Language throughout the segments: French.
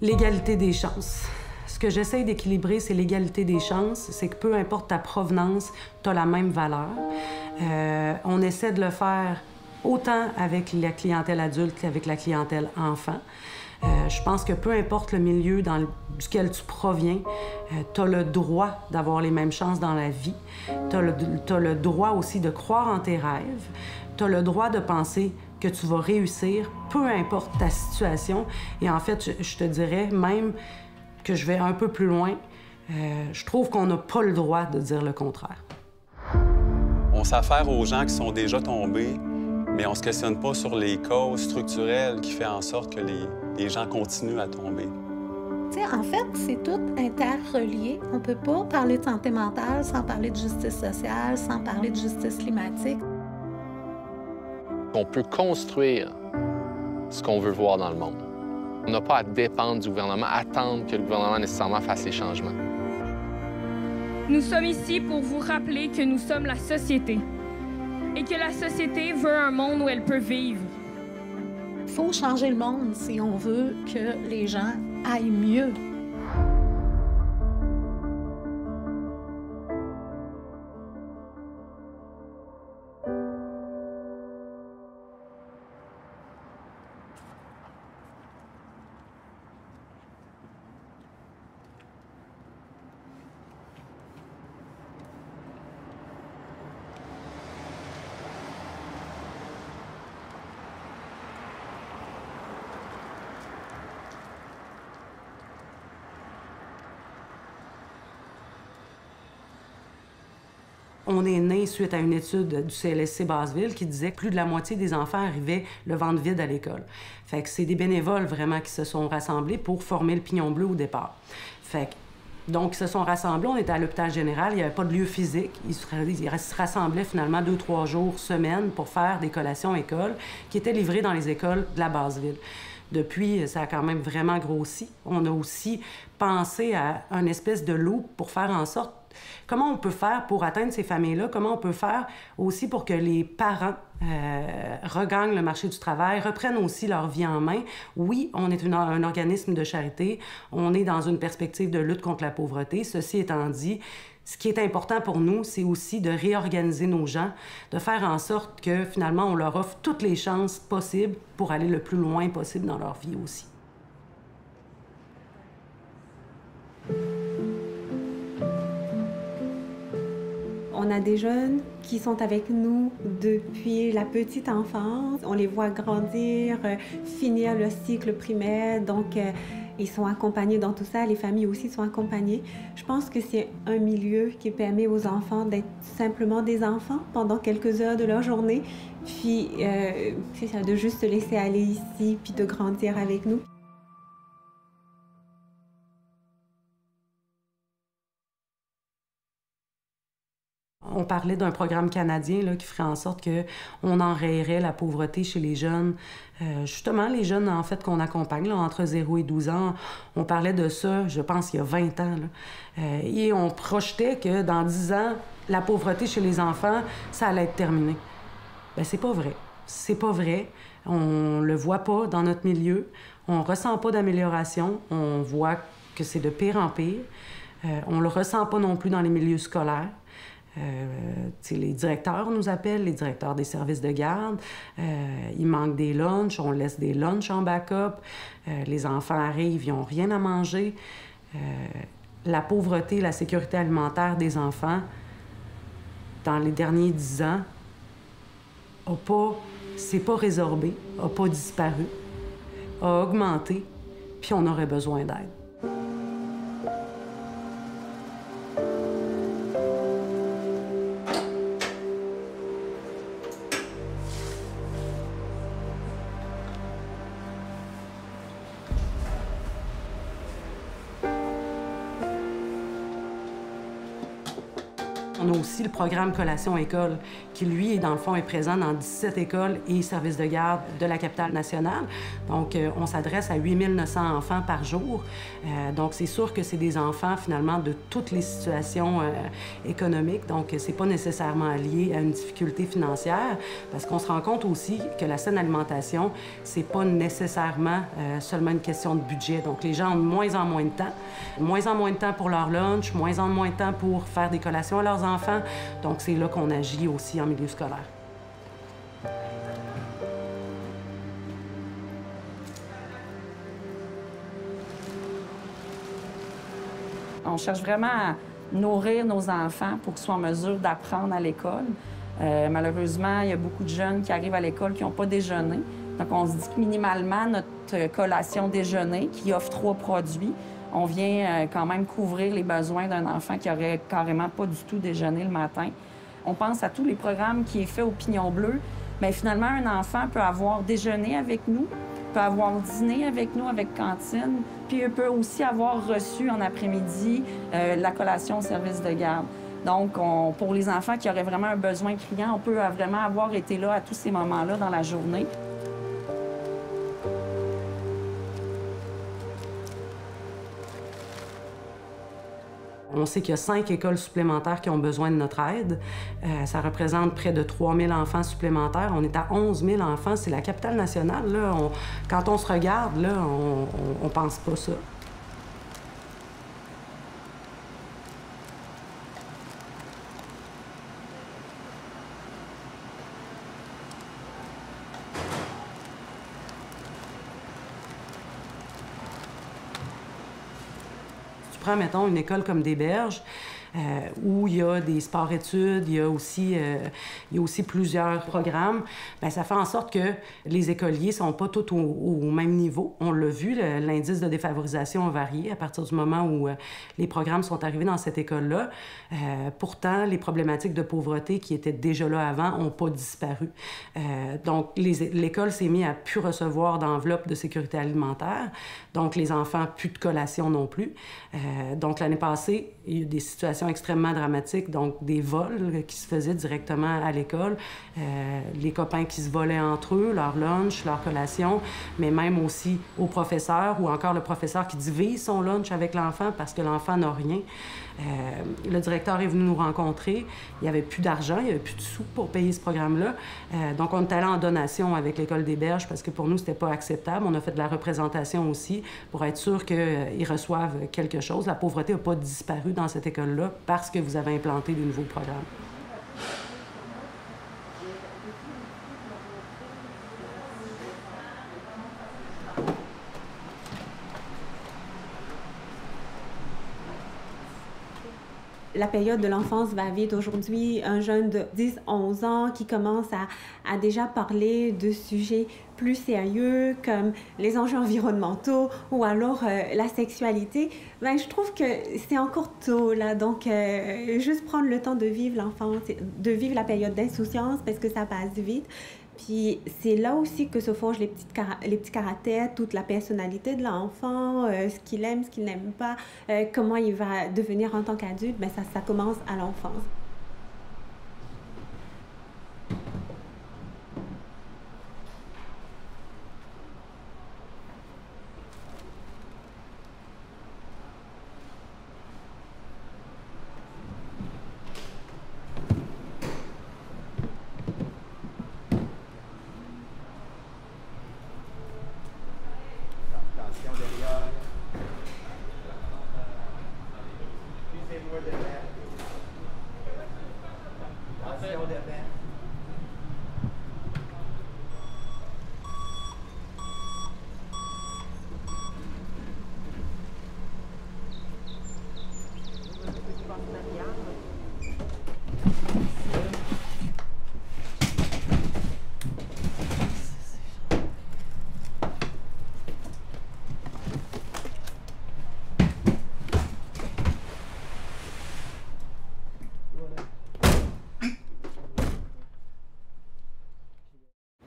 L'égalité des chances. Ce que j'essaie d'équilibrer, c'est l'égalité des chances. C'est que peu importe ta provenance, tu as la même valeur. On essaie de le faire autant avec la clientèle adulte qu'avec la clientèle enfant. Je pense que peu importe le milieu duquel tu proviens, tu as le droit d'avoir les mêmes chances dans la vie. Tu as le droit aussi de croire en tes rêves. Tu as le droit de penser que tu vas réussir, peu importe ta situation. Et en fait, je te dirais même que je vais un peu plus loin. Je trouve qu'on n'a pas le droit de dire le contraire. On s'affaire aux gens qui sont déjà tombés, mais on se questionne pas sur les causes structurelles qui font en sorte que les gens continuent à tomber. T'sais, en fait, c'est tout interrelié. On peut pas parler de santé mentale sans parler de justice sociale, sans parler de justice climatique. On peut construire ce qu'on veut voir dans le monde. On n'a pas à dépendre du gouvernement, attendre que le gouvernement nécessairement fasse les changements. Nous sommes ici pour vous rappeler que nous sommes la société et que la société veut un monde où elle peut vivre. Il faut changer le monde si on veut que les gens aillent mieux. On est né suite à une étude du CLSC Basseville qui disait que plus de la moitié des enfants arrivaient le ventre vide à l'école. Fait que c'est des bénévoles vraiment qui se sont rassemblés pour former le Pignon Bleu au départ. Fait que, donc, ils se sont rassemblés, on était à l'hôpital général, il n'y avait pas de lieu physique. Ils se rassemblaient finalement 2-3 jours, semaine, pour faire des collations écoles qui étaient livrées dans les écoles de la Basseville. Depuis, ça a quand même vraiment grossi. On a aussi pensé à une espèce de loop pour faire en sorte comment on peut faire pour atteindre ces familles-là, comment on peut faire aussi pour que les parents regagnent le marché du travail, reprennent aussi leur vie en main. Oui, on est un organisme de charité, on est dans une perspective de lutte contre la pauvreté. Ceci étant dit, ce qui est important pour nous, c'est aussi de réorganiser nos gens, de faire en sorte que finalement, on leur offre toutes les chances possibles pour aller le plus loin possible dans leur vie aussi. On a des jeunes qui sont avec nous depuis la petite enfance. On les voit grandir, finir le cycle primaire, donc ils sont accompagnés dans tout ça. Les familles aussi sont accompagnées. Je pense que c'est un milieu qui permet aux enfants d'être simplement des enfants pendant quelques heures de leur journée, puis c'est ça, de juste se laisser aller ici, puis de grandir avec nous. On parlait d'un programme canadien là, qui ferait en sorte qu'on enrayerait la pauvreté chez les jeunes. Justement, les jeunes, en fait, qu'on accompagne, là, entre 0 et 12 ans, on parlait de ça, je pense, il y a 20 ans. Là. Et on projetait que dans 10 ans, la pauvreté chez les enfants, ça allait être terminé. Bien, c'est pas vrai. C'est pas vrai. On le voit pas dans notre milieu. On ressent pas d'amélioration. On voit que c'est de pire en pire. On le ressent pas non plus dans les milieux scolaires. Les directeurs nous appellent, les directeurs des services de garde. Il manque des lunchs, on laisse des lunchs en backup. Les enfants arrivent, ils n'ont rien à manger. La pauvreté, la sécurité alimentaire des enfants, dans les derniers 10 ans, c'est pas résorbé, n'a pas disparu, a augmenté, puis on aurait besoin d'aide. On a aussi le programme Collation École, qui, lui, dans le fond, est présent dans 17 écoles et services de garde de la capitale nationale. Donc, on s'adresse à 8 900 enfants par jour. Donc, c'est sûr que c'est des enfants, finalement, de toutes les situations économiques. Donc, c'est pas nécessairement lié à une difficulté financière, parce qu'on se rend compte aussi que la saine alimentation, c'est pas nécessairement seulement une question de budget. Donc, les gens ont de moins en moins de temps pour leur lunch, moins en moins de temps pour faire des collations à leurs enfants. Donc, c'est là qu'on agit aussi en milieu scolaire. On cherche vraiment à nourrir nos enfants pour qu'ils soient en mesure d'apprendre à l'école. Malheureusement, il y a beaucoup de jeunes qui arrivent à l'école qui n'ont pas déjeuné. Donc, on se dit que minimalement, notre collation déjeuner, qui offre 3 produits, on vient quand même couvrir les besoins d'un enfant qui aurait carrément pas du tout déjeuné le matin. On pense à tous les programmes qui est fait au Pignon Bleu. Bien, finalement, un enfant peut avoir déjeuné avec nous, peut avoir dîné avec nous, avec cantine, puis il peut aussi avoir reçu en après-midi la collation au service de garde. Donc, pour les enfants qui auraient vraiment un besoin criant, on peut vraiment avoir été là à tous ces moments-là dans la journée. On sait qu'il y a 5 écoles supplémentaires qui ont besoin de notre aide. Ça représente près de 3 000 enfants supplémentaires. On est à 11 000 enfants. C'est la capitale nationale. Là. Quand on se regarde, là, on pense pas ça. Prends, mettons, une école comme des Berges, où il y a des sports-études, il y a aussi plusieurs programmes, bien, ça fait en sorte que les écoliers ne sont pas tous au même niveau. On l'a vu, l'indice de défavorisation a varié à partir du moment où les programmes sont arrivés dans cette école-là. Pourtant, les problématiques de pauvreté qui étaient déjà là avant n'ont pas disparu. Donc, l'école s'est mise à plus recevoir d'enveloppes de sécurité alimentaire. Donc, les enfants, plus de collation non plus. Donc, l'année passée, il y a eu des situations extrêmement dramatiques, donc des vols qui se faisaient directement à l'école, les copains qui se volaient entre eux, leur lunch, leur collation, mais même aussi aux professeurs, ou encore le professeur qui divise son lunch avec l'enfant parce que l'enfant n'a rien. Le directeur est venu nous rencontrer. Il n'y avait plus d'argent, il n'y avait plus de sous pour payer ce programme-là. Donc, on est allé en donation avec l'École des Berges parce que pour nous, c'était pas acceptable. On a fait de la représentation aussi pour être sûr qu'ils reçoivent quelque chose. La pauvreté n'a pas disparu dans cette école-là parce que vous avez implanté de nouveaux programmes. La période de l'enfance va vite. Aujourd'hui, un jeune de 10-11 ans qui commence à déjà parler de sujets plus sérieux comme les enjeux environnementaux ou alors la sexualité, ben, je trouve que c'est encore tôt, là. Donc, juste prendre le temps de vivre l'enfance, de vivre la période d'insouciance parce que ça passe vite. Puis c'est là aussi que se forgent les petits caractères, toute la personnalité de l'enfant, ce qu'il aime, ce qu'il n'aime pas, comment il va devenir en tant qu'adulte. Bien, ça commence à l'enfance.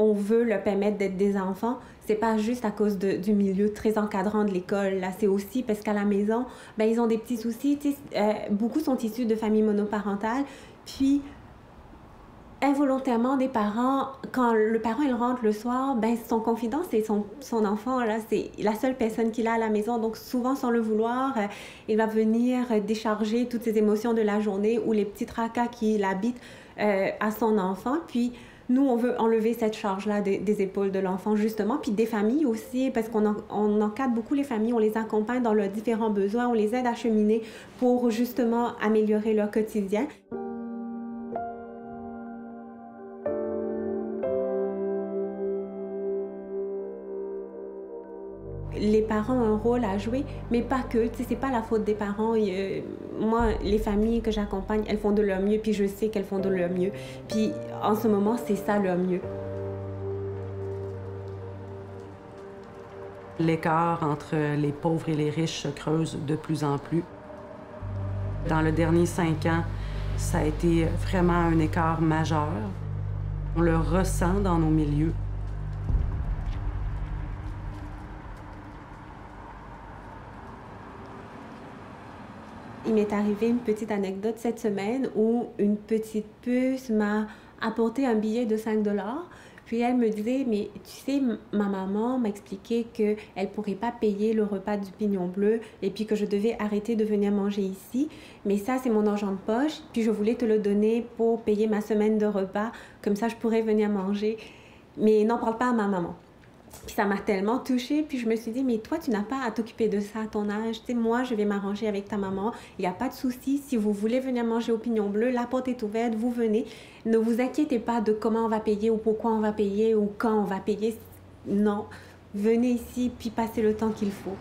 On veut leur permettre d'être des enfants, c'est pas juste à cause du milieu très encadrant de l'école. Là, c'est aussi parce qu'à la maison, ben, ils ont des petits soucis. Beaucoup sont issus de familles monoparentales. Puis, involontairement, des parents, quand le parent il rentre le soir, ben son confident, c'est son enfant, là, c'est la seule personne qu'il a à la maison. Donc souvent, sans le vouloir, il va venir décharger toutes ses émotions de la journée ou les petits tracas qui l'habitent à son enfant. Puis nous, on veut enlever cette charge-là des épaules de l'enfant, justement, puis des familles aussi, parce qu'on encadre beaucoup les familles, on les accompagne dans leurs différents besoins, on les aide à cheminer pour justement améliorer leur quotidien. Les parents ont un rôle à jouer, mais pas que. Tu sais, c'est pas la faute des parents. Moi, les familles que j'accompagne, elles font de leur mieux, puis je sais qu'elles font de leur mieux. Puis en ce moment, c'est ça leur mieux. L'écart entre les pauvres et les riches se creuse de plus en plus. Dans le dernier 5 ans, ça a été vraiment un écart majeur. On le ressent dans nos milieux. Il m'est arrivé une petite anecdote cette semaine où une petite puce m'a apporté un billet de 5 $. Puis elle me disait, mais tu sais, ma maman m'a expliqué qu'elle ne pourrait pas payer le repas du Pignon Bleu et puis que je devais arrêter de venir manger ici. Mais ça, c'est mon argent de poche. Puis je voulais te le donner pour payer ma semaine de repas. Comme ça, je pourrais venir manger. Mais n'en parle pas à ma maman. Puis ça m'a tellement touchée, puis je me suis dit, mais toi, tu n'as pas à t'occuper de ça à ton âge. Tu sais, moi, je vais m'arranger avec ta maman. Il n'y a pas de souci. Si vous voulez venir manger au Pignon Bleu, la porte est ouverte, vous venez. Ne vous inquiétez pas de comment on va payer ou pourquoi on va payer ou quand on va payer. Non, venez ici, puis passez le temps qu'il faut.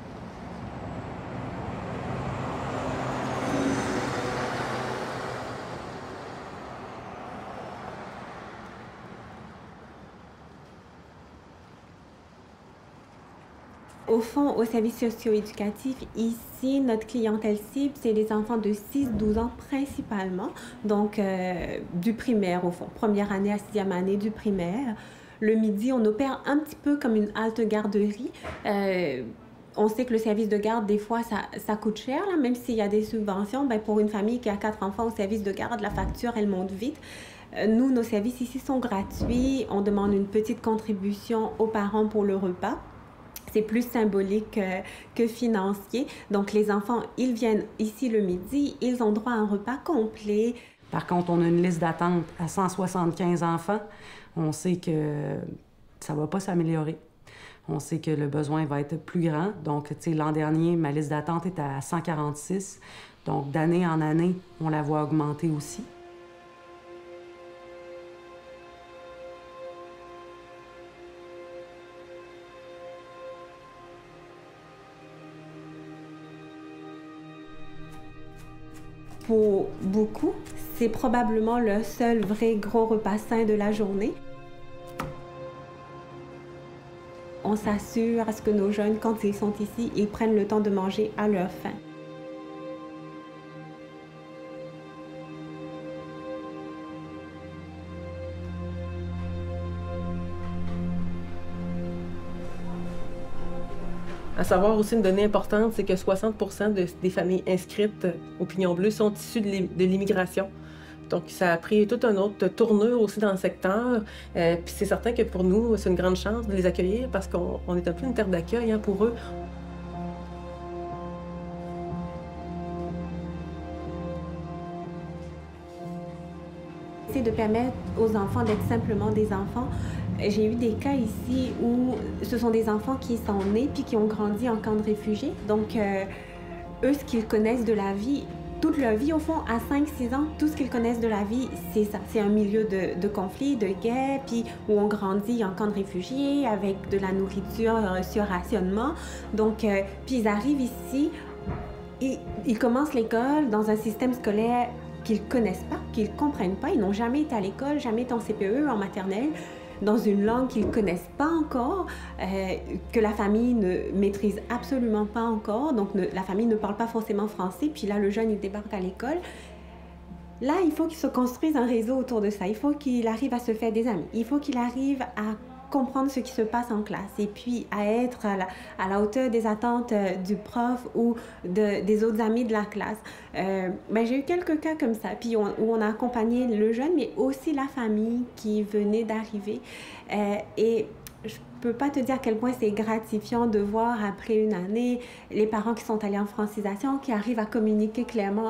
Au fond, au service socio-éducatif, ici, notre clientèle cible, c'est les enfants de 6-12 ans principalement, donc du primaire au fond, première année à 6e année du primaire. Le midi, on opère un petit peu comme une halte garderie. On sait que le service de garde, des fois, ça coûte cher, là, même s'il y a des subventions. Ben, pour une famille qui a 4 enfants au service de garde, la facture, elle monte vite. Nous, nos services ici sont gratuits. On demande une petite contribution aux parents pour le repas. C'est plus symbolique que financier. Donc, les enfants, ils viennent ici le midi, ils ont droit à un repas complet. Par contre, on a une liste d'attente à 175 enfants. On sait que ça ne va pas s'améliorer. On sait que le besoin va être plus grand. Donc, tu sais, l'an dernier, ma liste d'attente était à 146. Donc, d'année en année, on la voit augmenter aussi. Pour beaucoup, c'est probablement le seul vrai gros repas sain de la journée. On s'assure à ce que nos jeunes, quand ils sont ici, ils prennent le temps de manger à leur faim. À savoir aussi une donnée importante, c'est que 60% des familles inscrites au Pignon Bleu sont issues de l'immigration. Donc, ça a pris toute une autre tournure aussi dans le secteur. Puis c'est certain que pour nous, c'est une grande chance de les accueillir parce qu'on est un peu une terre d'accueil hein, pour eux. C'est de permettre aux enfants d'être simplement des enfants. J'ai eu des cas ici où ce sont des enfants qui sont nés puis qui ont grandi en camp de réfugiés. Donc, eux, ce qu'ils connaissent de la vie, toute leur vie, au fond, à 5-6 ans, tout ce qu'ils connaissent de la vie, c'est ça. C'est un milieu de conflit, de guerre, puis où on grandit en camp de réfugiés avec de la nourriture sur rationnement. Donc, puis ils arrivent ici, ils commencent l'école dans un système scolaire qu'ils ne connaissent pas, qu'ils ne comprennent pas. Ils n'ont jamais été à l'école, jamais été en CPE, en maternelle, dans une langue qu'ils ne connaissent pas encore, que la famille ne maîtrise absolument pas encore. Donc, la famille ne parle pas forcément français. Puis là, le jeune, il débarque à l'école. Là, il faut qu'il se construise un réseau autour de ça. Il faut qu'il arrive à se faire des amis. Il faut qu'il arrive à comprendre ce qui se passe en classe et puis à être à la hauteur des attentes du prof ou des autres amis de la classe. J'ai eu quelques cas comme ça, puis où on a accompagné le jeune, mais aussi la famille qui venait d'arriver. Et je peux pas te dire à quel point c'est gratifiant de voir après une année les parents qui sont allés en francisation, qui arrivent à communiquer clairement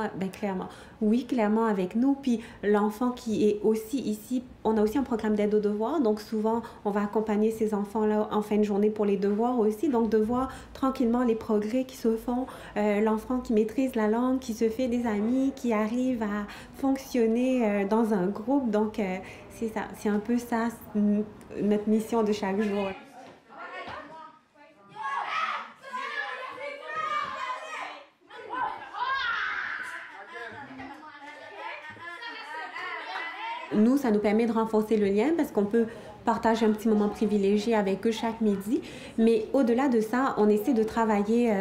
avec nous, puis l'enfant qui est aussi ici. On a aussi un programme d'aide aux devoirs, donc souvent on va accompagner ces enfants-là en fin de journée pour les devoirs aussi, donc de voir tranquillement les progrès qui se font, l'enfant qui maîtrise la langue, qui se fait des amis, qui arrive à fonctionner dans un groupe, donc c'est ça, c'est un peu ça notre mission de chaque jour. Nous, ça nous permet de renforcer le lien parce qu'on peut partager un petit moment privilégié avec eux chaque midi. Mais au-delà de ça, on essaie de travailler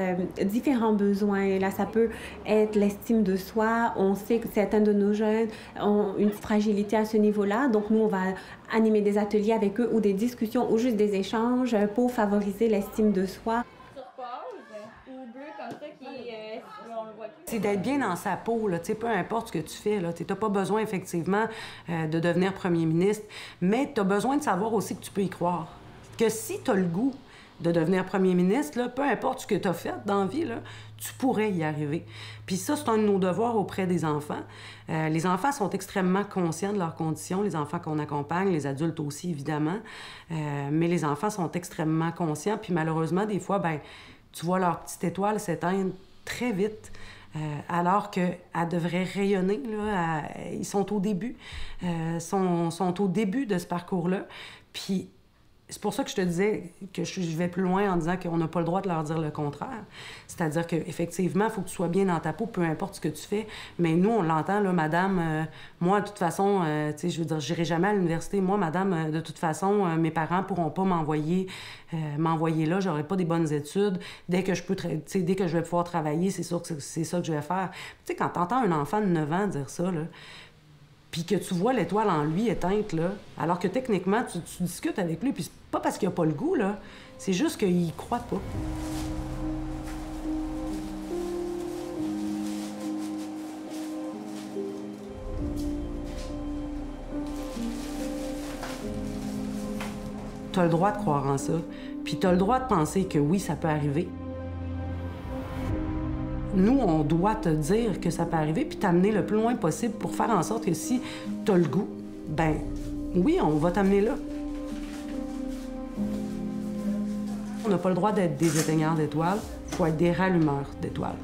différents besoins. Là, ça peut être l'estime de soi. On sait que certains de nos jeunes ont une fragilité à ce niveau-là. Donc, nous, on va animer des ateliers avec eux ou des discussions ou juste des échanges pour favoriser l'estime de soi. C'est d'être bien dans sa peau, là, peu importe ce que tu fais. Tu n'as pas besoin, effectivement, de devenir premier ministre, mais tu as besoin de savoir aussi que tu peux y croire. Que si tu as le goût de devenir premier ministre, là, peu importe ce que tu as fait dans la vie, là, tu pourrais y arriver. Puis ça, c'est un de nos devoirs auprès des enfants. Les enfants sont extrêmement conscients de leurs conditions, les enfants qu'on accompagne, les adultes aussi, évidemment. Mais les enfants sont extrêmement conscients, puis malheureusement, des fois, tu vois leur petite étoile s'éteindre très vite. Alors qu'elle devrait rayonner, là, ils sont au début, sont au début de ce parcours-là. Puis c'est pour ça que je te disais que je vais plus loin en disant qu'on n'a pas le droit de leur dire le contraire. C'est-à-dire qu'effectivement, il faut que tu sois bien dans ta peau, peu importe ce que tu fais. Mais nous, on l'entend, là, madame, moi, de toute façon, tu sais, je veux dire, j'irai jamais à l'université. Moi, madame, de toute façon, mes parents pourront pas m'envoyer là, j'aurai pas des bonnes études. Dès que je peux, dès que je vais pouvoir travailler, c'est sûr que c'est ça que je vais faire. Tu sais, quand t'entends un enfant de 9 ans dire ça, là, puis que tu vois l'étoile en lui éteinte, là, alors que techniquement, tu discutes avec lui, puis c'est pas parce qu'il a pas le goût, là, c'est juste qu'il y croit pas. T'as le droit de croire en ça, puis t'as le droit de penser que oui, ça peut arriver. Nous, on doit te dire que ça peut arriver puis t'amener le plus loin possible pour faire en sorte que si t'as le goût, ben oui, on va t'amener là. On n'a pas le droit d'être des éteigneurs d'étoiles, il faut être des rallumeurs d'étoiles.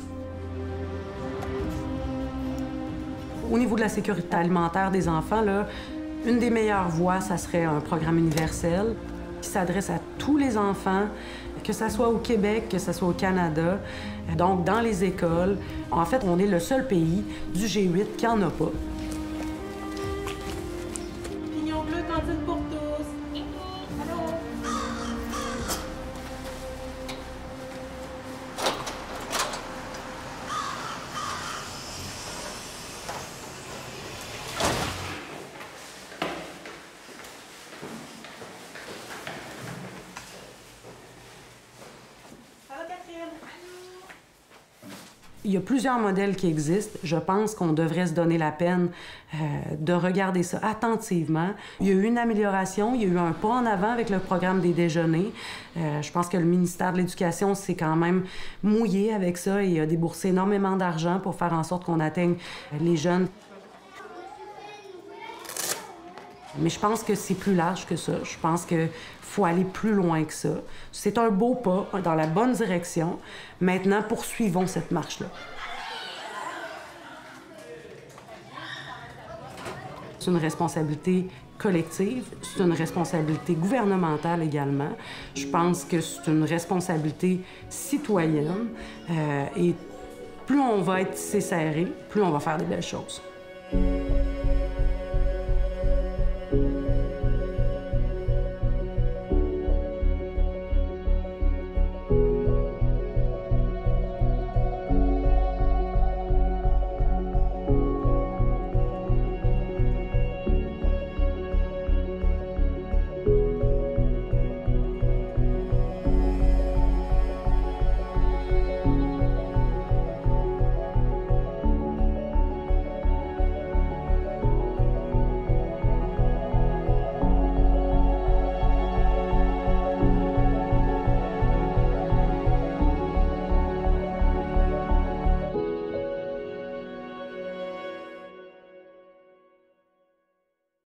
Au niveau de la sécurité alimentaire des enfants, là, une des meilleures voies, ça serait un programme universel qui s'adresse à tous les enfants, que ce soit au Québec, que ce soit au Canada, donc dans les écoles. En fait, on est le seul pays du G8 qui n'en a pas. Pignon bleu, cantine pour tous. Allô? Il y a plusieurs modèles qui existent. Je pense qu'on devrait se donner la peine de regarder ça attentivement. Il y a eu une amélioration, il y a eu un pas en avant avec le programme des déjeuners. Je pense que le ministère de l'Éducation s'est quand même mouillé avec ça et a déboursé énormément d'argent pour faire en sorte qu'on atteigne les jeunes. Mais je pense que c'est plus large que ça. Je pense qu'il faut aller plus loin que ça. C'est un beau pas dans la bonne direction. Maintenant, poursuivons cette marche-là. C'est une responsabilité collective, c'est une responsabilité gouvernementale également. Je pense que c'est une responsabilité citoyenne. Et plus on va être serré, plus on va faire des belles choses.